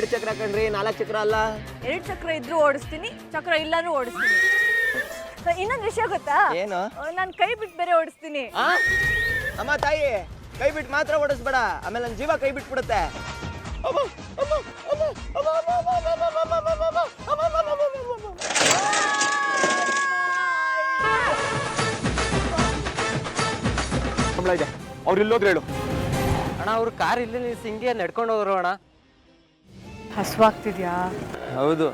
2 ಚಕ್ರ ಕಣ್ರಿ, 4 ಚಕ್ರ ಅಲ್ಲ. 2 ಚಕ್ರ ಇದ್ರೂ ಓಡಿಸ್ತೀನಿ, ಚಕ್ರ ಇಲ್ಲಾದ್ರೂ ಓಡಿಸ್ತೀನಿ. ಇನ್ನೊಂದು ವಿಷಯ ಗೊತ್ತಾ? ಏನು? ನಾನು ಕೈ ಬಿಟ್ಟು ಬೇರೆ ಓಡಿಸ್ತೀನಿ. ಅಮ್ಮ ತಾಯಿ, ಕೈ ಬಿಟ್ಟು ಮಾತ್ರ ಓಡಿಸ್ಬೇಡ, ಆಮೇಲೆ ನನ್ನ ಜೀವ ಕೈ ಬಿಟ್ಬಿಡುತ್ತೆ. ಇದೆ, ಅವ್ರು ಇಲ್ಲೋದ್ರೆ ಹೇಳು. ಅಣ್ಣ ಅವ್ರ ಕಾರ್ ಇಲ್ಲಿ ನಿಲ್ಸಿ ಹಿಂಗೆ ನಡ್ಕೊಂಡು ಹೋದ್ರು ಅಣ್ಣ. ಹಸುವಾಗ್ತಿದ್ಯಾ? ಹೌದು,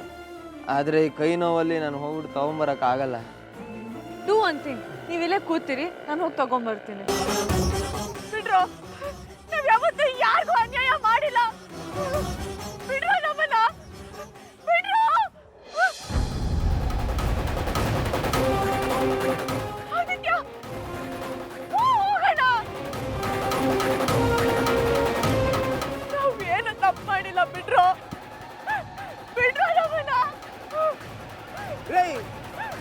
ಆದ್ರೆ ಈ ಕೈ ನೋವಲ್ಲಿ ನಾನು ಹೋಗ್ಬಿಟ್ಟು ತಗೊಂಬರಕ್ ಆಗಲ್ಲ. ಡೂ ಒನ್ ಥಿಂಗ್, ನೀವಿಲ್ಲೇ ಕೂತಿರಿ, ನಾನು ಹೋಗಿ ತಗೊಂಡ್ಬರ್ತೀನಿ. ಬಿಡ್ರೋ, ನಾವ್ ಯಾವತ್ತೂ ಯಾರಿಗೂ ಅನ್ಯಾಯ ಮಾಡಿಲ್ಲ. ಬಿಡ್ರೋ ನಮ್ಮನ್ನ, ಬಿಡ್ರೋ. ಆದಿತ್ಯ, ಹೋಗೋಣ. ನಾವೇನು ತಪ್ಪು ಮಾಡಿಲ್ಲ, ಬಿಡ್ರೋ. ಬಿಡ್ರೋ ನಮ್ಮನ್ನ.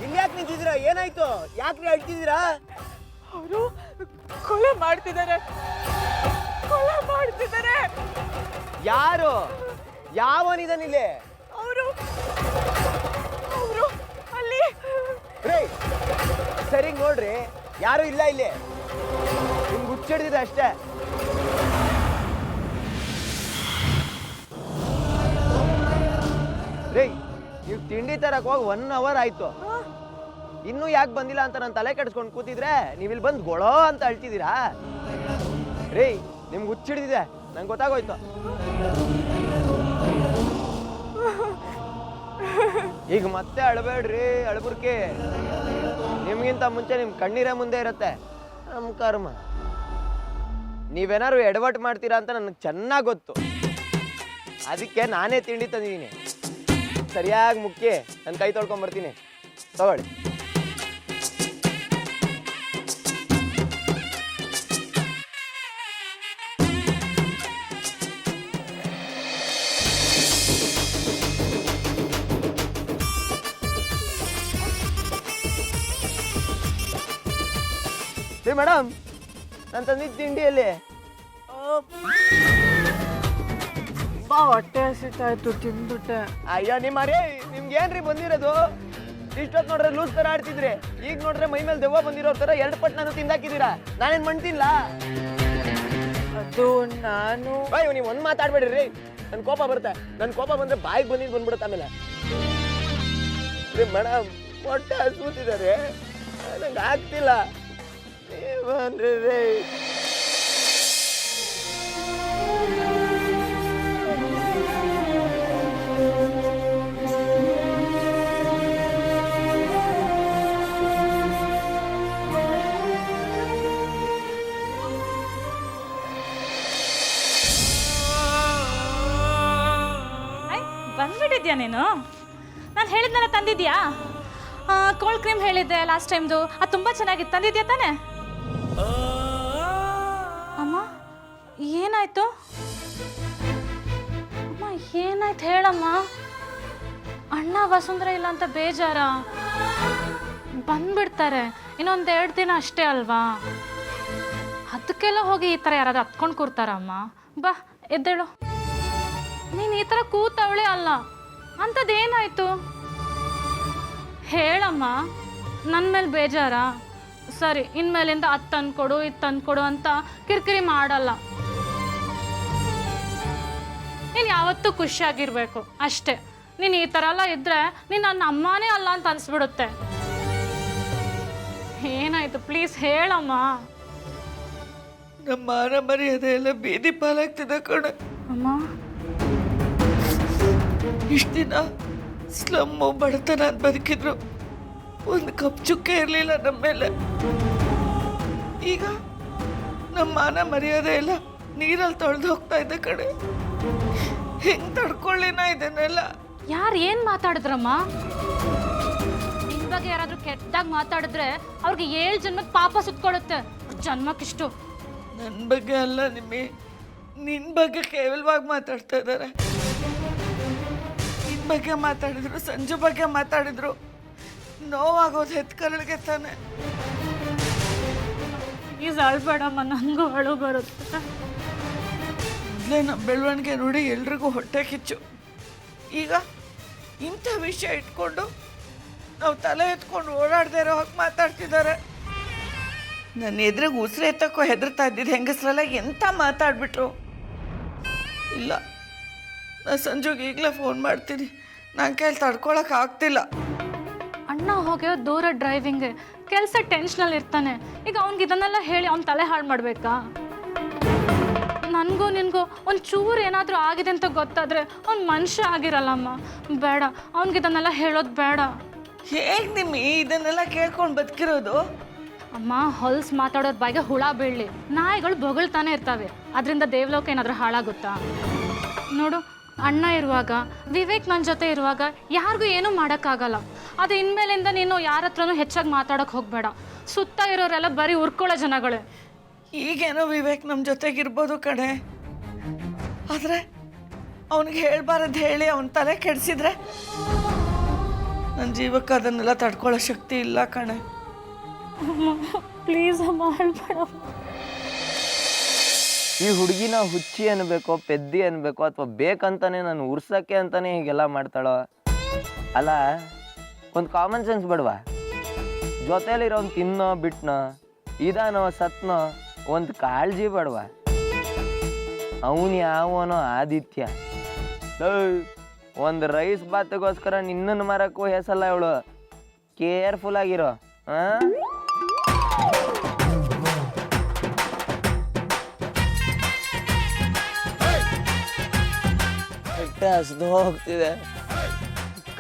ಇಲ್ಲಿ ಯಾಕೆ ನಿಂತಿದ್ದೀರಾ? ಏನಾಯ್ತು? ಯಾಕ್ರಿ ಅಳ್ತಿದ್ದೀರಾ? ಅವರು ಕೊಲೆ ಮಾಡ್ತಿದ್ದಾರೆ. ಯಾರು? ಯಾವನಿದಾನಿಲ್ಲಿ? ಅವರು ಅಲ್ಲಿ. ಸರಿ ನೋಡ್ರಿ, ಯಾರು ಇಲ್ಲ ಇಲ್ಲಿ. ನಿಮ್ಗೆ ಹುಚ್ಚಿಡ್ದಿದೆ ಅಷ್ಟೇ. ನೀವು ತಿಂಡಿ ತರಕ್ ಹೋಗಿ 1 ಅವರ್ ಆಯ್ತು, ಇನ್ನೂ ಯಾಕೆ ಬಂದಿಲ್ಲ ಅಂತ ನಾನು ತಲೆ ಕೆಡಿಸ್ಕೊಂಡು ಕೂತಿದ್ರೆ ನೀವಿಲ್ಲಿ ಬಂದು ಗೊಳೋ ಅಂತ ಅಳ್ತಿದ್ದೀರಾ? ನಿಮ್ಗೆ ಹುಚ್ಚಿಡ್ದಿದೆ, ನಂಗೆ ಗೊತ್ತಾಗೋಯ್ತು. ಈಗ ಮತ್ತೆ ಅಳಬೇಡ್ರಿ, ಅಳಬುರ್ಕಿ. ನಿಮ್ಗಿಂತ ಮುಂಚೆ ನಿಮ್ ಕಣ್ಣೀರೇ ಮುಂದೆ ಇರತ್ತೆ. ನಮ್ಮ ಕರ್ಮ. ನೀವೇನಾದ್ರು ಎಡವಟ್ಟು ಮಾಡ್ತೀರಾ ಅಂತ ನನಗೆ ಚೆನ್ನಾಗಿ ಗೊತ್ತು. ಅದಕ್ಕೆ ನಾನೇ ತಿಂಡಿ ತಂದಿದ್ದೀನಿ. ಸರಿಯಾಗಿ ಮುಕ್ಕಿ ನನ್ನ ಕೈ ತೊಳ್ಕೊಂಬರ್ತೀನಿ, ತಗೊಳ್ಳಿ. ಮೇಡಮ್, ನಾನು ತಂದಿದ್ದ ತಿಂಡಿಯಲ್ಲಿ ತುಂಬಾ ಹೊಟ್ಟೆ ಹಸಿತಾಯ್ತು, ತಿಂದ್ಬಿಟ್ಟೆ. ಅಯ್ಯೋ ನಿಮ್ಗೆ ಏನ್ರಿ ಬಂದಿರೋದು? ಇಷ್ಟೊತ್ತು ನೋಡ್ರೆ ಲೂಸ್ ತರ ಆಡ್ತಿದ್ರಿ, ಈಗ ನೋಡ್ರೆ ಮೈ ಮೇಲೆ ದೆವ್ವ ಬಂದಿರೋ ತರ 2 ಪಟ್ಟು ನಾನು ತಿಂದಾಕಿದ್ದೀರಾ. ನಾನೇನ್ ಮಾಡ್ತಿಲ್ಲ. ಅದು ನಾನು ನೀವು ಒಂದ್ ಮಾತಾಡ್ಬೇಡ್ರಿ, ನನ್ ಕೋಪ ಬರುತ್ತೆ. ನನ್ ಕೋಪ ಬಂದ್ರೆ ಬಾಯಿಗೆ ಬಂದ್ಬಿಡುತ್ತೆ. ಆಮೇಲೆ ಮೇಡಮ್, ಹೊಟ್ಟೆ ಹಸ್ಬಿಟ್ಟಿದ್ದಾರೆ, ನಂಗೆ ಆಗ್ತಿಲ್ಲ. ಬನ್ರಿ ರೀ. ಬಂದ್ಬಿಟ್ಟಿದ್ಯಾ ನೀನು? ನಾನು ಹೇಳಿದ್ನೆಲ್ಲ ತಂದಿದ್ಯಾ? ಕೋಲ್ಡ್ ಕ್ರೀಮ್ ಹೇಳಿದ್ದೆ ಲಾಸ್ಟ್ ಟೈಮ್ದು, ಅದು ತುಂಬ ಚೆನ್ನಾಗಿತ್ತು. ತಂದಿದ್ಯಾ ತಾನೆ? ಅಮ್ಮ ಏನಾಯ್ತು? ಅಮ್ಮ ಏನಾಯ್ತು ಹೇಳಮ್ಮ. ಅಣ್ಣ ವಸುಂಧರ ಇಲ್ಲ ಅಂತ ಬೇಜಾರ? ಬಂದ್ಬಿಡ್ತಾರೆ, ಇನ್ನೊಂದು 2 ದಿನ ಅಷ್ಟೇ ಅಲ್ವಾ? ಅದಕ್ಕೆಲ್ಲ ಹೋಗಿ ಈ ಥರ ಯಾರಾದ್ರೂ ಹತ್ಕೊಂಡು ಕೂರ್ತಾರಮ್ಮ? ಬಾ ಎದ್ದೇಳು. ನೀನು ಈ ಥರ ಕೂತವಳೆ ಅಲ್ಲ, ಅಂಥದ್ದೇನಾಯ್ತು ಹೇಳಮ್ಮ. ನನ್ನ ಮೇಲೆ ಬೇಜಾರ? ಸರಿ, ಇನ್ಮೇಲಿಂದ ಅದು ತಂದ್ಕೊಡು ಇದು ತಂದ್ಕೊಡು ಅಂತ ಕಿರಿಕಿರಿ ಮಾಡಲ್ಲ. ನೀನು ಯಾವತ್ತೂ ಖುಷಿಯಾಗಿರ್ಬೇಕು ಅಷ್ಟೇ. ನೀನು ಈ ಥರ ಎಲ್ಲ ಇದ್ದರೆ ನೀನು ನನ್ನ ಅಮ್ಮನೇ ಅಲ್ಲ ಅಂತ ಅನಿಸ್ಬಿಡುತ್ತೆ. ಏನಾಯ್ತು ಪ್ಲೀಸ್ ಹೇಳಮ್ಮ. ನಮ್ಮ ಮಾನ ಮರ್ಯಾದೆ ಎಲ್ಲ ಬೀದಿ ಪಾಲಾಗ್ತಿದೆ ಕಣೆ. ಅಮ್ಮ, ಇಷ್ಟು ದಿನ ಸ್ಲಮ್ಮು ಬಡತನ ಅಂತ ಬದುಕಿದ್ರು, ಒಂದು ಕಪ್ ಚುಕ್ಕೆ ಇರಲಿಲ್ಲ ನಮ್ಮ ಮೇಲೆ. ಈಗ ನಮ್ಮ ಮಾನ ಮರ್ಯಾದೆ ಎಲ್ಲ ನೀರಲ್ಲಿ ತೊಳೆದು ಹೋಗ್ತಾ ಇದೆ ಕಡೆ. ಹೆಂಗ್ ತಡ್ಕೊಳ್ಳಿನ ಇದನ್ನೆಲ್ಲ? ಯಾರು ಏನು ಮಾತಾಡಿದ್ರಮ್ಮ? ನಿನ್ನ ಬಗ್ಗೆ ಯಾರಾದರೂ ಕೆಟ್ಟದಾಗಿ ಮಾತಾಡಿದ್ರೆ ಅವ್ರಿಗೆ 7 ಜನ್ಮಕ್ಕೆ ಪಾಪ ಸುತ್ಕೊಳ್ಳುತ್ತೆ. ಜನ್ಮಕ್ಕಿಷ್ಟು. ನನ್ನ ಬಗ್ಗೆ ಅಲ್ಲ ನಿಮ್ಮಿ, ನಿನ್ನ ಬಗ್ಗೆ ಕೇವಲವಾಗಿ ಮಾತಾಡ್ತಾ ಇದ್ದಾರೆ. ನಿನ್ನ ಬಗ್ಗೆ ಮಾತಾಡಿದ್ರು, ಸಂಜು ಬಗ್ಗೆ ಮಾತಾಡಿದ್ರು, ನೋವಾಗೋದು ಹೆತ್ಕರಳಿಗೆ ತಾನೆ. ಪ್ಲೀಸ್ ಅಳ್ಬೇಡಮ್ಮ, ನನಗೂ ಅಳು ಬರುತ್ತೆ. ಮೊದಲೇ ನಮ್ಮ ಬೆಳವಣಿಗೆ ನೋಡಿ ಎಲ್ರಿಗೂ ಹೊಟ್ಟೆ ಕಿಚ್ಚು. ಈಗ ಇಂಥ ವಿಷಯ ಇಟ್ಕೊಂಡು ನಾವು ತಲೆ ಎತ್ಕೊಂಡು ಓಡಾಡದೇ ಇರೋ ಹಾಗೆ ಮಾತಾಡ್ತಿದ್ದಾರೆ. ನನ್ನ ಎದುರಿಗೆ ಉಸಿರು ಎತ್ತಕ್ಕೋ ಹೆದರ್ತಾ ಇದ್ದಿದ್ದು ಹೆಂಗಸ್ರಲ್ಲ ಎಂಥ ಮಾತಾಡ್ಬಿಟ್ರು. ಇಲ್ಲ, ನಾನು ಸಂಜುಗೆ ಈಗಲೇ ಫೋನ್ ಮಾಡ್ತೀನಿ. ನನ್ನ ಕೈಯಲ್ಲಿ ತಡ್ಕೊಳಕ್ಕೆ ಆಗ್ತಿಲ್ಲ. ಅಣ್ಣ ಹೋಗ್ಯೋ ದೂರ ಡ್ರೈವಿಂಗ್ ಕೆಲಸ ಟೆನ್ಷನಲ್ಲಿ ಇರ್ತಾನೆ. ಈಗ ಅವ್ನಿಗೆ ಇದನ್ನೆಲ್ಲ ಹೇಳಿ ಅವ್ನ ತಲೆ ಹಾಳು ಮಾಡಬೇಕಾ? ನನಗೂ ನಿನಗೂ ಒಂದು ಚೂರು ಏನಾದರೂ ಆಗಿದೆ ಅಂತ ಗೊತ್ತಾದರೆ ಅವ್ನು ಮನುಷ್ಯ ಆಗಿರಲ್ಲಮ್ಮ. ಬೇಡ, ಅವ್ನಿಗೆ ಇದನ್ನೆಲ್ಲ ಹೇಳೋದು ಬೇಡ. ಹೇಗೆ ನಿಮ್ಮಿ ಇದನ್ನೆಲ್ಲ ಕೇಳ್ಕೊಂಡು ಬದುಕಿರೋದು? ಅಮ್ಮ, ಹೊಲ್ಸ್ ಮಾತಾಡೋದ್ರ ಬಾಯಿಗೆ ಹುಳ ಬೀಳಲಿ. ನಾಯಿಗಳು ಬೊಗಳ್ತಾನೆ ಇರ್ತವೆ, ಅದರಿಂದ ದೇವಲೋಕ ಏನಾದರೂ ಹಾಳಾಗುತ್ತಾ? ನೋಡು, ಅಣ್ಣ ಇರುವಾಗ, ವಿವೇಕ್ ನನ್ನ ಜೊತೆ ಇರುವಾಗ ಯಾರಿಗೂ ಏನೂ ಮಾಡೋಕ್ಕಾಗಲ್ಲ. ಅದು ಇನ್ಮೇಲಿಂದ ನೀನು ಯಾರ ಹತ್ರನೂ ಹೆಚ್ಚಾಗಿ ಮಾತಾಡೋಕೆ ಹೋಗಬೇಡ. ಸುತ್ತ ಇರೋರೆಲ್ಲ ಬರೀ ಉರ್ಕೊಳ್ಳೋ ಜನಗಳೇ. ಈಗೇನೋ ವಿವೇಕ್ ನಮ್ಮ ಜೊತೆಗಿರ್ಬೋದು ಕಣೆ, ಆದರೆ ಅವನಿಗೆ ಹೇಳ್ಬಾರದು ಹೇಳಿ ಅವನ ತಲೆ ಕೆಡಿಸಿದ್ರೆ ನನ್ನ ಜೀವಕ್ಕೆ ಅದನ್ನೆಲ್ಲ ತಡ್ಕೊಳ್ಳೋ ಶಕ್ತಿ ಇಲ್ಲ ಕಣೆ. ಪ್ಲೀಸ್ ಅಮ್ಮ, ಹೇಳ್ಬೇಡ. ಈ ಹುಡುಗಿನ ಹುಚ್ಚಿ ಅನ್ಬೇಕೋ ಪೆದ್ದಿ ಅನ್ಬೇಕೋ ಅಥವಾ ಬೇಕಂತಾನೆ ನಾನು ಉರ್ಸಕ್ಕೆ ಅಂತಾನೆ ಹೀಗೆಲ್ಲ ಮಾಡ್ತಾಳೋ? ಅಲ್ಲ, ಒಂದು ಕಾಮನ್ ಸೆನ್ಸ್ ಬೇಡವಾ? ಜೊತೆಲಿರೋನ್ ತಿನ್ನೋ ಬಿಟ್ನೋ, ಇದಾನೋ ಸತ್ನೋ ಒಂದು ಕಾಳಜಿ ಬೇಡವಾ? ಅವನು ಯಾವನೋ ಆದಿತ್ಯ, ಒಂದು ರೈಸ್ ಬಾತ್ಗೋಸ್ಕರ ನಿನ್ನನ್ನು ಮಾರಕ್ಕೂ ಹೆಸಲ್ಲ ಇವಳು. ಕೇರ್ಫುಲ್ ಆಗಿರೋ. ಹೊಟ್ಟೆ ಹಸ್ದು ಹೋಗ್ತಿದೆ.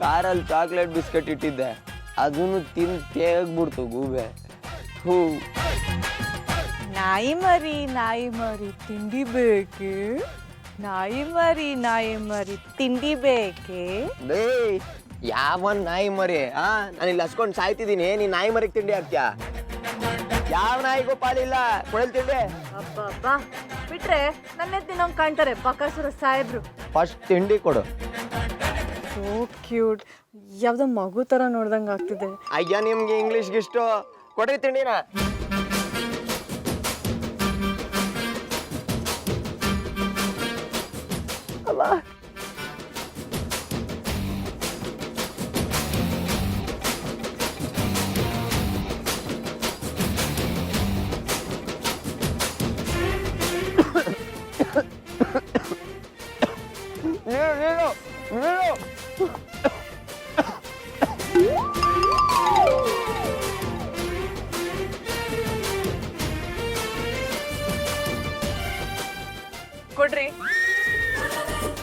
ಕಾರಲ್ಲಿ ಚಾಕ್ಲೇಟ್ ಬಿಸ್ಕೆಟ್ ಇಟ್ಟಿದ್ದೆ, ಅದನ್ನು ತಿಂದು ತೇಗ್ಬಿಡ್ತು ಗೂಬೆ. ಹೂ, ನಾಯಿ ಮರಿ ತಿಂಡಿ ಬೇಕೆ? ನಾಯಿ ಮರಿ ತಿಂಡಿ ಬೇಕೆ? ಬೇ ಯಾವನ್ ನಾಯಿ ಮರಿ? ನಾನು ಇಲ್ಲಿ ಹಸ್ಕೊಂಡು ಸಾಯ್ತಿದ್ದೀನಿ, ನೀನ್ ನಾಯಿ ಮರಿಗೆ ತಿಂಡಿ ಹಾಕ್ತ್ಯಾ? ಯಾವ ನಾಯಿಗೂ ಪಾಲಿಲ್ಲ, ಕೊಡಲ್ ತಿಂಡಿ. ಅಬ್ಬಬ್ಬಾ, ಬಿಟ್ರೆ ನನ್ನ ತಿನ್ನೋಂಗ್ ಕಾಣ್ತಾರೆ ಬಕಾಸುರ ಸಾಹೇಬ್ರು. ಫಸ್ಟ್ ತಿಂಡಿ ಕೊಡು. ಸೋ ಕ್ಯೂಟ್, ಯಾವ್ದೋ ಮಗು ತರ ನೋಡ್ದಂಗೆ ಆಗ್ತಿದೆ. ಅಯ್ಯ, ನಿಮ್ಗೆ ಇಂಗ್ಲೀಷ್ಗೆ ಇಷ್ಟು ಕೊಡ್ರಿ ತಿಂಡಿನ. ಅಲ್ಲ,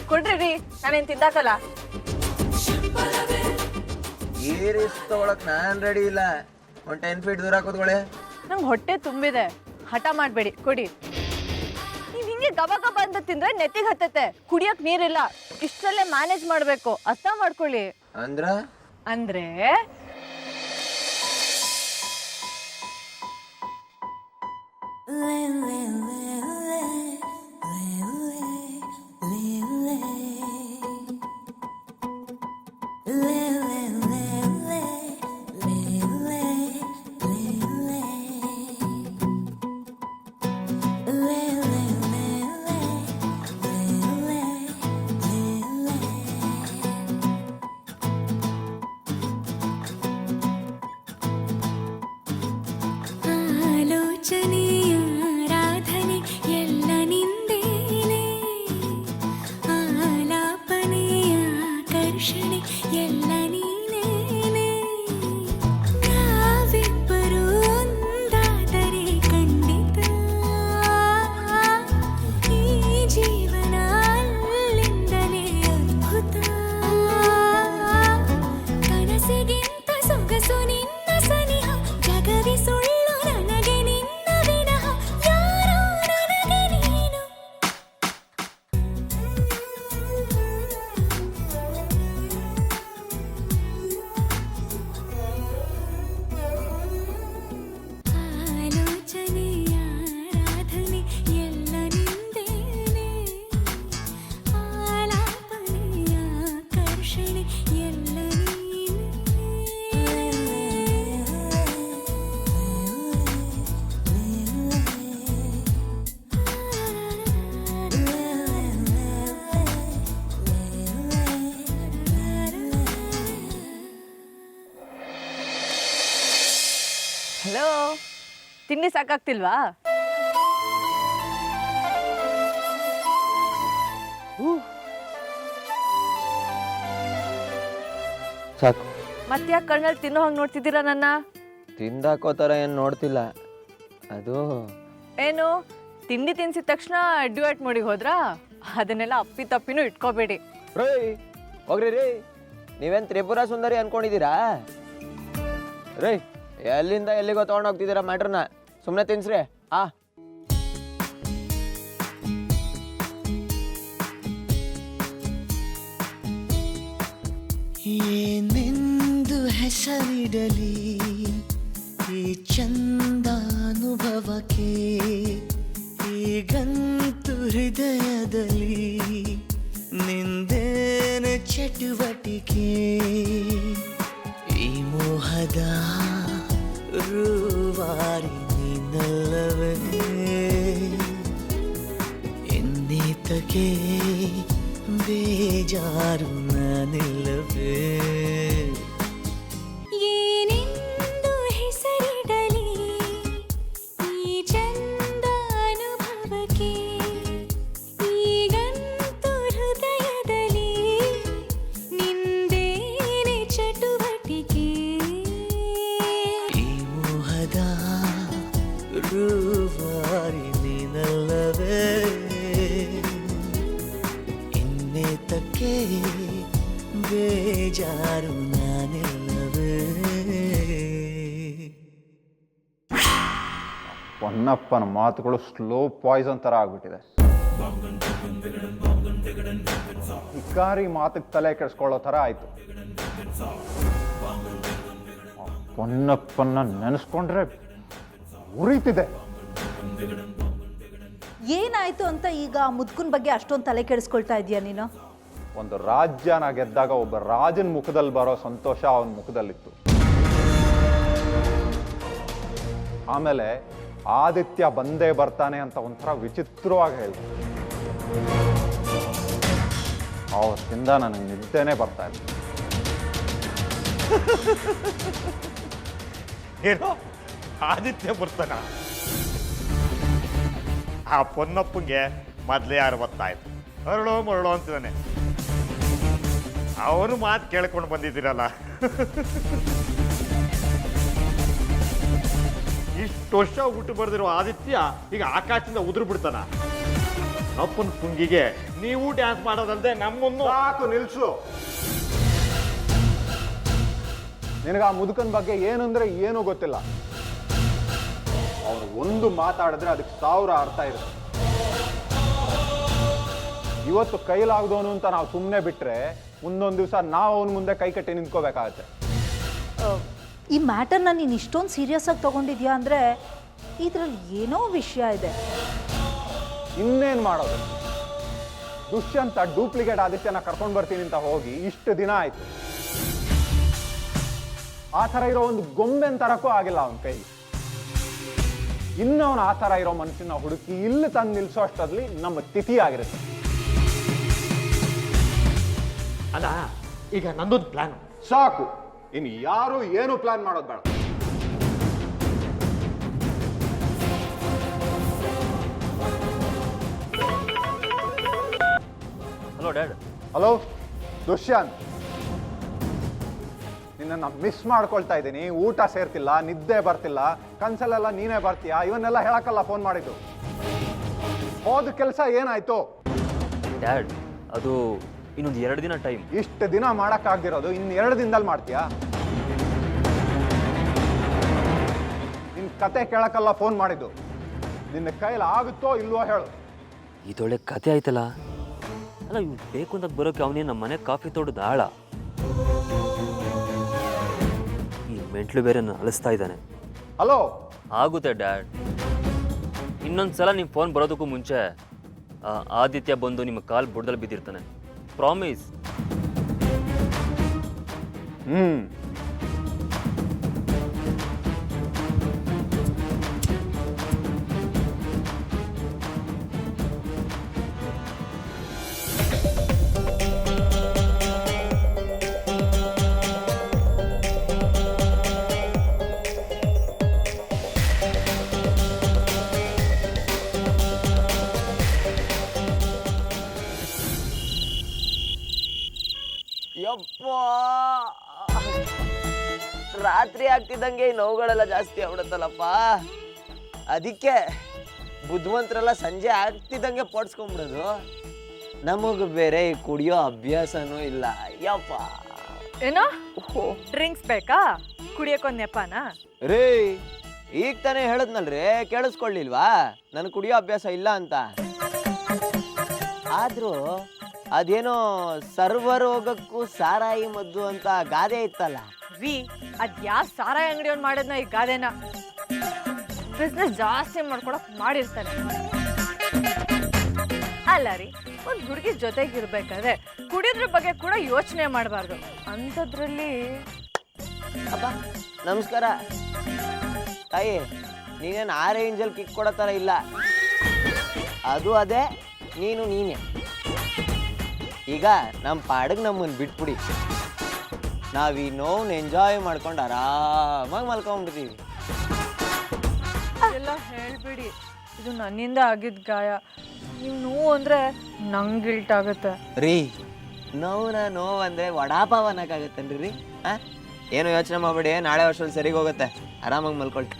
ಕೊಡ್ರಿ ರೀ, ನಾನೇನ್ ತಿಂದಾಕಲ್ಲ. ಈ ರಿಸ್ಕ್ ತಗೊಳಕ್ ನಾನ್ ರೆಡಿ ಇಲ್ಲ. ಒಂದು 10 ಫೀಟ್ ದೂರ ಕೂತ್ಕೊಳ್ಳಿ. ನಂಗೆ ಹೊಟ್ಟೆ ತುಂಬಿದೆ, ಹಠ ಮಾಡಬೇಡಿ, ಕೊಡಿ. ನೀವು ಹಿಂಗೆ ಗಬ ಗಬ ಅಂತ ತಿಂದ್ರೆ ನೆತ್ತಿಗೆ ಹತ್ತತ್ತೆ. ಕುಡಿಯಕ್ ನೀರಿಲ್ಲ, ಇಷ್ಟರಲ್ಲೇ ಮ್ಯಾನೇಜ್ ಮಾಡಬೇಕು. ಅರ್ಥ ಮಾಡ್ಕೊಳ್ಳಿ. ಅಂದ್ರೆ ಆಲೋಚನೆಯ ಆರಾಧನೆ ಹಲೋ, ತಿಂಡಿ ಸಾಕಾಗ್ತಿಲ್ವಾ? ಸಾಕು. ಮತ್ತ್ಯಾಕೆ ಕಣ್ಣಲ್ಲಿ ತಿನ್ನೋ ಹಂಗೆ ನೋಡ್ತಿದ್ದೀರಾ ನನ್ನ? ತಿಂದಾಕೋ ಥರ ಏನು ನೋಡ್ತಿಲ್ಲ. ಅದು ಏನು ತಿಂಡಿ ತಿನ್ಸಿದ ತಕ್ಷಣ ಡ್ಯೂಯೆಟ್ ಮೋಡಿಗೆ ಹೋದ್ರಾ? ಅದನ್ನೆಲ್ಲ ಅಪ್ಪಿ ತಪ್ಪಿನೂ ಇಟ್ಕೋಬೇಡಿ. ರೇ ಹೋಗ್ರಿ ರೀ, ನೀವೇನು ತ್ರಿಪುರ ಸುಂದರಿ ಅನ್ಕೊಂಡಿದ್ದೀರಾ? ರೇ ಎಲ್ಲಿಂದ ಎಲ್ಲಿಗೋ ತೊಗೊಂಡು ಹೋಗ್ತಿದ್ದೀರಾ ಮ್ಯಾಟ್ರನ್ನ? ಸುಮ್ಮನೆ ತಿನ್ಸ್ರಿ. ಏನೆಂದು ಹೆಸರಿಡಲಿ ಈ ಚಂದಾನುಭವಕ್ಕೆ, ಈಗಂತೂ ಹೃದಯದಲ್ಲಿ ನಿಂದೇನ ಚಟುವಟಿಕೆ, ಈ ಮೋಹದ ರೂವಾರಿ ನೀನಲ್ಲವೇ, ಎನ್ನೇತಕ್ಕೆ ಬೇಜಾರು ನಾನಿಲ್ಲವೇ. ಏನೆಂದು ಹೆಸರಿಡಲಿ ಈ ಚಂದಾನುಭವಕ್ಕೆ, ಈಗಂತೂ ಹೃದಯದಲ್ಲಿ ನಿಂದೇನೆ ಚಟುವಟಿಕೆ, ಈ ಮೋಹದ ರೂವಾರಿ ನೀನಲ್ಲವೇ, ಇನ್ನೇತಕ್ಕೆ ಬೇಜಾರು ನಾನಿಲ್ಲವೇ. ಹೊನ್ನಪ್ಪನ ಮಾತುಗಳು ಸ್ಲೋ ಪಾಯ್ಸನ್ ಥರ ಆಗ್ಬಿಟ್ಟಿದೆ. ಇಕಾರಿ ಮಾತಿಗೆ ತಲೆ ಕೆಡಿಸ್ಕೊಳ್ಳೋ ಥರ ಆಯ್ತು. ಹೊನ್ನಪ್ಪನ ನೆನೆಸ್ಕೊಂಡ್ರೆ ಉರಿತಿದೆ. ಏನಾಯ್ತು ಅಂತ ಈಗ ಮುದ್ಕುನ್ ಬಗ್ಗೆ ಅಷ್ಟೊಂದು ತಲೆ ಕೆಡಿಸ್ಕೊಳ್ತಾ ಇದೀಯ ನೀನು? ಒಂದು ರಾಜ್ಯನ ಗೆದ್ದಾಗ ಒಬ್ಬ ರಾಜನ ಮುಖದಲ್ಲಿ ಬರೋ ಸಂತೋಷ ಅವನ ಮುಖದಲ್ಲಿತ್ತು. ಆಮೇಲೆ ಆದಿತ್ಯ ಬಂದೇ ಬರ್ತಾನೆ ಅಂತ ಒಂಥರ ವಿಚಿತ್ರವಾಗಿ ಹೇಳಿದೆ. ಅವತ್ತಿಂದ ನನಗೆ ನಿದ್ದೆನೇ ಬರ್ತಾ ಇಲ್ಲ. ಏನೋ ಆದಿತ್ಯ ಬರ್ತಾನ? ಆ ಪೊನ್ನಪ್ಪಂಗೆ ಮೊದಲೇ 60 ಆಯ್ತು. ಮರಳೋ ಮರಳೋ ಅಂತಿದ್ದಾನೆ. ಅವನು ಮಾತು ಕೇಳ್ಕೊಂಡು ಬಂದಿದ್ದೀರಲ್ಲ. ಇಷ್ಟು ವರ್ಷ ಹುಟ್ಟು ಬರ್ದಿರೋ ಆದಿತ್ಯ ಈಗ ಆಕಾಶದಿಂದ ಉದುರು ಬಿಡ್ತಾನ. ಅಪ್ಪನ ಪುಂಗಿಗೆ ನೀವು ಡ್ಯಾನ್ಸ್ ಮಾಡೋದಲ್ದೆ ನಮ್ಮನ್ನು. ಸಾಕು ನಿಲ್ಸು. ನಿನಗೆ ಆ ಮುದುಕನ ಬಗ್ಗೆ ಏನಂದ್ರೆ ಏನೂ ಗೊತ್ತಿಲ್ಲ. ಅವ್ರು ಒಂದು ಮಾತಾಡಿದ್ರೆ ಅದಕ್ಕೆ 1000 ಅರ್ಥ ಇರುತ್ತೆ. ಇವತ್ತು ಕೈಲಾಗ್ದವನು ಅಂತ ನಾವು ಸುಮ್ಮನೆ ಬಿಟ್ರೆ ಮುಂದೊಂದು ದಿವಸ ನಾವು ಅವನ ಮುಂದೆ ಕೈ ಕಟ್ಟಿ ನಿಂತ್ಕೋಬೇಕಾಗತ್ತೆ. ಈ ಮ್ಯಾಟರ್ನ ನೀನು ಇಷ್ಟೊಂದು ಸೀರಿಯಸ್ ಆಗಿ ತಗೊಂಡಿದ್ಯಾ ಅಂದರೆ ಇದರಲ್ಲಿ ಏನೋ ವಿಷಯ ಇದೆ. ಇನ್ನೇನು ಮಾಡೋದು? ದುಷ್ಯಂತ ಡೂಪ್ಲಿಕೇಟ್ ಆದಿತ್ಯನ ಕರ್ಕೊಂಡು ಬರ್ತೀನಿ ಅಂತ ಹೋಗಿ ಇಷ್ಟು ದಿನ ಆಯ್ತು. ಆ ಥರ ಇರೋ ಒಂದು ಗೊಂಬೆನ ತರಕ್ಕೂ ಆಗಿಲ್ಲ ಅವನ ಕೈ. ಇನ್ನು ಅವನು ಆ ಥರ ಇರೋ ಮನುಷ್ಯನ ಹುಡುಕಿ ಇಲ್ಲಿ ತಂದು ನಿಲ್ಸೋ ಅಷ್ಟರಲ್ಲಿ ನಮ್ಮ ತಿಥಿ ಆಗಿರುತ್ತೆ. ಅಲ್ಲ, ಈಗ ನಂದೊಂದು ಪ್ಲಾನ್. ಸಾಕು, ಇನ್ನು ಯಾರು ಏನು ಪ್ಲಾನ್ ಮಾಡೋದು ಬೇಡ. Hello dad. ಹಲೋ ದುಷ್ಯಂತ್, ನಿನ್ನನ್ನು ಮಿಸ್ ಮಾಡ್ಕೊಳ್ತಾ ಇದ್ದೀನಿ. ಊಟ ಸೇರ್ತಿಲ್ಲ, ನಿದ್ದೆ ಬರ್ತಿಲ್ಲ, ಕನ್ಸಲ್ಲೆಲ್ಲ ನೀನೇ ಬರ್ತೀಯಾ, ಇವನ್ನೆಲ್ಲ ಹೇಳಕ್ಕಲ್ಲ ಫೋನ್ ಮಾಡಿದ್ದು. ಹೋದ ಕೆಲಸ ಏನಾಯ್ತು? ಡ್ಯಾಡ್, ಅದು ಇನ್ನೊಂದು 2 ದಿನ ಟೈಮ್. ಇಷ್ಟು ದಿನ ಮಾಡೋಕ್ಕಾಗ್ದಿರೋದು ಇನ್ನು 2 ದಿನದಲ್ಲಿ ಮಾಡ್ತೀಯಾ? ನಿನ್ನ ಕತೆ ಕೇಳಕ್ಕಲ್ಲ ಫೋನ್ ಮಾಡಿದ್ದು. ನಿನ್ನ ಕೈಲಿ ಆಗುತ್ತೋ ಇಲ್ವೋ ಹೇಳು. ಇದೊಳ್ಳೆ ಕತೆ ಆಯ್ತಲ್ಲ. ಅಲ್ಲ, ಇವ್ನು ಬೇಕು ಅಂತ ಬರೋಕೆ ಅವನೇ ನಮ್ಮ ಮನೆ ಕಾಫಿ ತೋಟದ ಆಳ. ಈ ಮೆಂಟ್ಲು ಬೇರೆ ನನ್ನ ಅಳಿಸ್ತಾ ಇದ್ದಾನೆ. ಹಲೋ. ಆಗುತ್ತೆ ಡ್ಯಾಡ್. ಇನ್ನೊಂದ್ಸಲ ನಿಮ್ಮ ಫೋನ್ ಬರೋದಕ್ಕೂ ಮುಂಚೆ ಆದಿತ್ಯ ಬಂದು ನಿಮ್ಮ ಕಾಲ್ ಬುಡದಲ್ಲಿ ಬಿದ್ದಿರ್ತಾನೆ. ಪ್ರಾಮಿಸ್. ರಾತ್ರಿ ಆಗ್ತಿದ್ದಂಗೆ ಈ ನೋವುಗಳೆಲ್ಲ ಜಾಸ್ತಿ ಆಗ್ಬಿಡುತ್ತಲ್ಲಪ್ಪ. ಅದಕ್ಕೆ ಬುದ್ಧಿವಂತರೆಲ್ಲ ಸಂಜೆ ಆಗ್ತಿದ್ದಂಗೆ ಪೋಡ್ಸ್ಕೊಂಬಿಡೋದು. ನಮಗ್ ಬೇರೆ ಈ ಕುಡಿಯೋ ಅಭ್ಯಾಸನೂ ಇಲ್ಲ. ಯಪ್ಪ ಏನೋ ಡ್ರಿಂಕ್ಸ್ ಬೇಕಾ? ಕುಡಿಯೋಕೊಂದ್ ನೆಪಾನ? ರೀ ಈಗ ತಾನೇ ಹೇಳದ್ನಲ್ರಿ, ಕೇಳಿಸ್ಕೊಳ್ಳಿಲ್ವಾ? ನನ್ ಕುಡಿಯೋ ಅಭ್ಯಾಸ ಇಲ್ಲ ಅಂತ. ಆದ್ರೂ ಅದೇನೋ ಸರ್ವರೋಗಕ್ಕೂ ಸಾರಾಯಿ ಮದ್ದು ಅಂತ ಗಾದೆ ಇತ್ತಲ್ಲ ರೀ, ಅದ್ ಯಾವ ಸಾರಾಯಿ ಅಂಗಡಿಯವ್ನು ಮಾಡೋದ್ನ ಈ ಗಾದೆನ ಬಿಸ್ನೆಸ್ ಜಾಸ್ತಿ ಮಾಡ್ಕೊಳಕ್ ಮಾಡಿರ್ತಾನೆ. ಅಲ್ಲ ರೀ, ಒಂದ್ ಹುಡುಗಿ ಜೊತೆಗಿರ್ಬೇಕಾದ್ರೆ ಕುಡಿಯೋದ್ರ ಬಗ್ಗೆ ಕೂಡ ಯೋಚನೆ ಮಾಡಬಾರ್ದು. ಅಂಥದ್ರಲ್ಲಿ ಅಪ್ಪ ನಮಸ್ಕಾರ ತಾಯಿ, ನೀನೇನು ಆ ರೇಂಜಲ್ಲಿ ಕಿಕ್ ಕೊಡೋ ಥರ ಇಲ್ಲ. ಅದು ಅದೇ, ನೀನು ನೀನೆ. ಈಗ ನಮ್ಮ ಪಾಡಿಗೆ ನಮ್ಮನ್ನು ಬಿಟ್ಬಿಡಿ, ನಾವು ಈ ನೋವನ್ನು ಎಂಜಾಯ್ ಮಾಡ್ಕೊಂಡು ಆರಾಮಾಗಿ ಮಲ್ಕೊಂಡ್ಬಿಡ್ತೀವಿ. ಎಲ್ಲ ಹೇಳ್ಬಿಡಿ, ಇದು ನನ್ನಿಂದ ಆಗಿದ್ ಗಾಯ. ನೀವು ನೋವು ಅಂದ್ರೆ ನಂಗೆ ಗಿಲ್ಟ್ ಆಗುತ್ತೆ ರೀ. ನೋವು ಅಂದರೆ ವಡಾಪಾವ್ ಅನ್ನೋಕ್ಕಾಗತ್ತೇನ್ರಿ ರೀ? ಹಾಂ, ಏನು ಯೋಚನೆ ಮಾಡಬೇಡಿ, ನಾಳೆ ವರ್ಷದಲ್ಲಿ ಸರಿಗೆ ಹೋಗುತ್ತೆ, ಆರಾಮಾಗಿ ಮಲ್ಕೊಳ್ತಿ.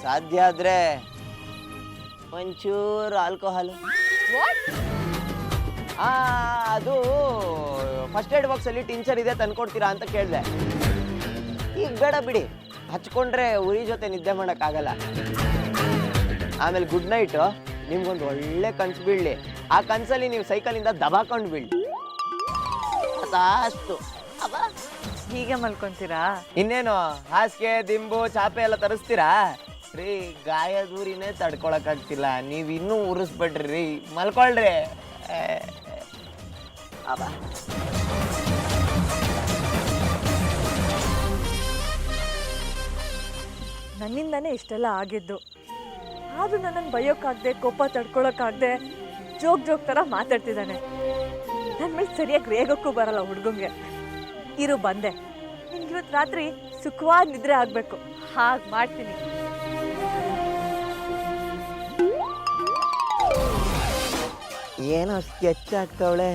ಸಾಧ್ಯ ಆದರೆ ಒಂಚೂರು ಆಲ್ಕೋಹಾಲು. ಅದು ಫಸ್ಟ್ ಏಡ್ ಬಾಕ್ಸಲ್ಲಿ ಟಿಂಚರ್ ಇದೆ ತಂದ್ಕೊಡ್ತೀರಾ ಅಂತ ಕೇಳಿದೆ. ಈಗ ಬೇಡ ಬಿಡಿ, ಹಚ್ಕೊಂಡ್ರೆ ಉರಿ ಜೊತೆ ನಿದ್ದೆ ಮಾಡೋಕ್ಕಾಗಲ್ಲ. ಆಮೇಲೆ ಗುಡ್ ನೈಟು, ನಿಮ್ಗೊಂದು ಒಳ್ಳೆ ಕನ್ಸು ಬೀಳಲಿ. ಆ ಕನ್ಸಲ್ಲಿ ನೀವು ಸೈಕಲಿಂದ ದಬಾಕೊಂಡು ಬೀಳಿ ಅಷ್ಟು. ಹೀಗೆ ಮಲ್ಕೊಂತೀರಾ? ಇನ್ನೇನು ಹಾಸಿಗೆ ದಿಂಬು ಚಾಪೆ ಎಲ್ಲ ತರಿಸ್ತೀರಾ ರೀ? ಗಾಯ ದೂರಿನೇ ತಡ್ಕೊಳಕ್ಕಾಗ್ತಿಲ್ಲ, ನೀವು ಇನ್ನೂ ಉರಿಸ್ಬಿಡ್ರಿ ರೀ, ಮಲ್ಕೊಳ್ರಿ. ನನ್ನಿಂದಾನೇ ಇಷ್ಟೆಲ್ಲ ಆಗಿದ್ದು. ಆದ್ರೂ ನನ್ನನ್ನು ಬೈಯೋಕ್ಕಾಗದೆ, ಕೋಪ ತಡ್ಕೊಳಕ್ಕಾಗದೆ ಜೋಕ್ ಥರ ಮಾತಾಡ್ತಿದ್ದಾನೆ. ನನ್ನ ಮೇಲೆ ಸರಿಯಾಗಿ ರೇಗೋಕ್ಕೂ ಬರಲ್ಲ ಹುಡುಗಂಗೆ. ಇರು ಬಂದೆ, ನಿನ್ಗೆ ಇವತ್ತು ರಾತ್ರಿ ಸುಖವಾದ ನಿದ್ರೆ ಆಗಬೇಕು, ಹಾಗೆ ಮಾಡ್ತೀನಿ. ಏನೋ ಸ್ಕೆಚ್ ಆಗ್ತಾವಳೆ.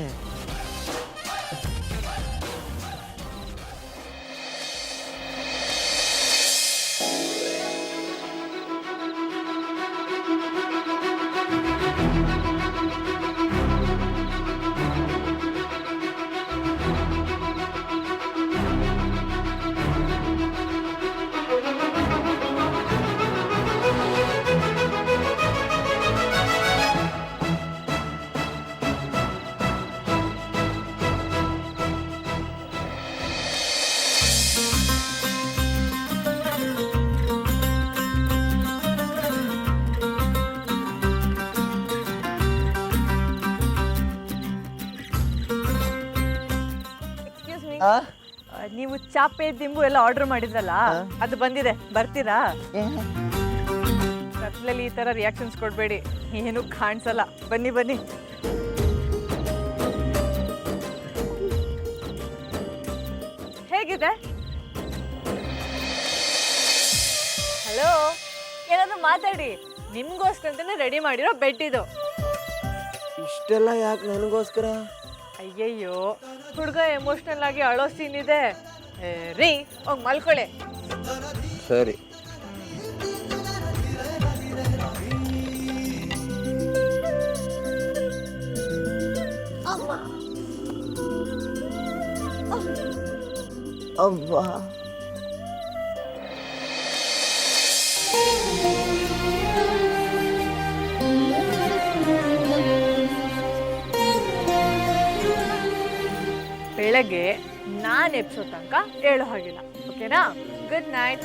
ನೀವು ಚಾಪೆ ದಿಂಬು ಎಲ್ಲ ಆರ್ಡರ್ ಮಾಡಿದ್ರಲ್ಲ, ಅದು ಬಂದಿದೆ, ಬರ್ತೀರಾ? ಕತ್ಲಲ್ಲಿ ಈ ತರ ರಿಯಾಕ್ಷನ್ಸ್ ಕೊಡ್ಬೇಡಿ, ಏನು ಕಾಣಿಸಲ್ಲ. ಬನ್ನಿ ಬನ್ನಿ. ಹೇಗಿದೆ? ಹಲೋ, ಏನಾದ್ರು ಮಾತಾಡಿ. ನಿಮ್ಗೋಸ್ಕರಂತಾನೆ ರೆಡಿ ಮಾಡಿರೋ ಬೆಡ್ ಇದು. ಇಷ್ಟೆಲ್ಲ ಯಾಕೆ ನನಗೋಸ್ಕರ? ಅಯ್ಯಯ್ಯೋ, ಹುಡುಗ ಎಮೋಷನಲ್ ಆಗಿ ಅಳೋ ಸೀನ್ ಇದೆ ರೀ. ಹೋಗಿ ಮಲ್ಕೊಳ್ಳಿ. ಸರಿ. ಅಬ್ಬಾ, ಬೆಳಗ್ಗೆ ನಾನು ಎಬ್ಸೋ ತನಕ ಹೇಳೋ ಹಾಗಿಲ್ಲ, ಓಕೆನಾ? Good night.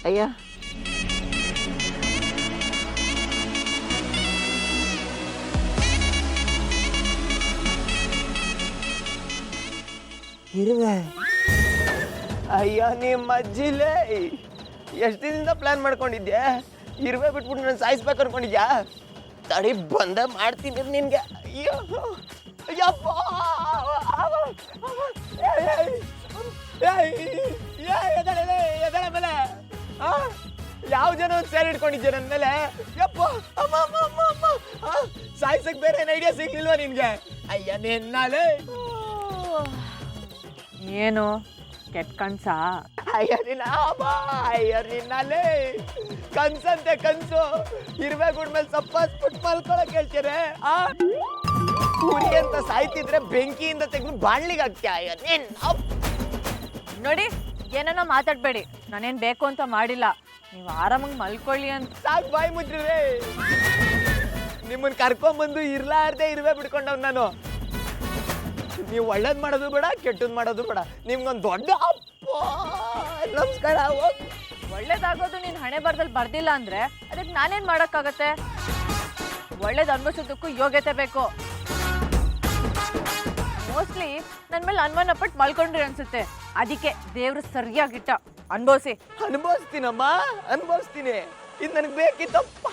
ಅಯ್ಯ, ಇರುವೆ. ಅಯ್ಯ ನಿಮ್ಮ ಅಜ್ಜಿಲೇ, ಎಷ್ಟು ದಿನದಿಂದ ಪ್ಲಾನ್ ಮಾಡ್ಕೊಂಡಿದ್ದೆ? ಇರುವೆ ಬಿಟ್ಬಿಟ್ಟು ನಾನು ಸಾಯಿಸ್ಬೇಕು ಅನ್ಕೊಂಡಿದ್ಯಾ? ತಡಿ ಬಂದ ಮಾಡ್ತೀನಿ ನಿನ್ಗೆ. ಅಯ್ಯೋ ಯಪ್ಪ ಎದಳ ಮೇಲೆ ಯಾವ ಜನ ಸೇರಿ ಇಟ್ಕೊಂಡಿದ್ಯಾ ನನ್ನ ಮೇಲೆ? ಯಪ್ಪ ಅಮ್ಮ ಅಮ್ಮ ಅಮ್ಮ ಅಮ್ಮ ಸಾಯ್ಸಕ್ ಬೇರೆ ಏನು ಐಡಿಯಾ ಸಿಗ್ಲಿಲ್ವಾ ನಿನ್ಗೆ? ಅಯ್ಯ ನಿನ್ನಾಲೆ ಏನು ಕೆಟ್ಟ ಕನ್ಸ? ಅಯ್ಯ ನಿನ್ನ ಅಯ್ಯ ನಿನ್ನಾಲೆ ಕನ್ಸಂತೆ ಕನ್ಸು. ಇರುವೆ ಗುಡ್ಮೇಲೆ ಸಪ್ಪಾಸ್ಬಿಟ್ಟು ಮಲ್ಕೊಳಕ್ ಹೇಳ್ತೀರ? ಊರಿಗೆ ಅಂತ ಸಾಯ್ತಿದ್ರೆ ಬೆಂಕಿಯಿಂದ ತೆಗೆದು ಬಾಣ್ಲಿಗೆ ಹಾಕ್ತೀಯ? ಅಯ್ಯ ನಿನ್ ನೋಡಿ ಏನೇನೋ ಮಾತಾಡ್ಬೇಡಿ, ನಾನೇನ್ ಬೇಕು ಅಂತ ಮಾಡಿಲ್ಲ. ನೀವು ಆರಾಮಾಗಿ ಮಲ್ಕೊಳ್ಳಿ ಅಂತ. ಸಾಕು ಬಾಯಿ ಮುಚ್ಚಿರ್ವೆ. ನಿಮ್ಮನ್ನ ಕರ್ಕೊಂಬಂದು ಇರ್ಲಾರ್ದೆ ಇರುವೆ ಬಿಡ್ಕೊಂಡವ್ ನಾನು. ನೀವು ಒಳ್ಳೇದ್ ಮಾಡೋದು ಬೇಡ, ಕೆಟ್ಟದ್ ಮಾಡೋದು ಬೇಡ. ನಿಮ್ಗೊಂದು ದೊಡ್ಡ ಅಪ್ಪ ನಮಸ್ಕಾರ. ಒಳ್ಳೇದಾಗೋದು ನೀನ್ ಹಣೆ ಬರ್ದಲ್ಲಿ ಬರ್ದಿಲ್ಲ ಅಂದ್ರೆ ಅದಕ್ಕೆ ನಾನೇನ್ ಮಾಡಕ್ಕಾಗತ್ತೆ? ಒಳ್ಳೇದ್ ಅನ್ಭವಿಸೋದಕ್ಕೂ ಯೋಗ್ಯತೆ ಬೇಕು. ಮೋಸ್ಟ್ಲಿ ನನ್ನ ಮೇಲೆ ಅನುಮಾನ ಪಟ್ಟು ಮಲ್ಕೊಂಡ್ರಿ ಅನ್ಸುತ್ತೆ, ಅದಕ್ಕೆ ದೇವ್ರು ಸರಿಯಾಗಿಟ್ಟ. ಅನ್ಭವಿಸಿ. ಅನುಭವಿಸ್ತೀನಮ್ಮ, ಅನುಭವಿಸ್ತೀನಿ. ಇದು ನನಗೆ ಬೇಕಿತ್ತಪ್ಪ.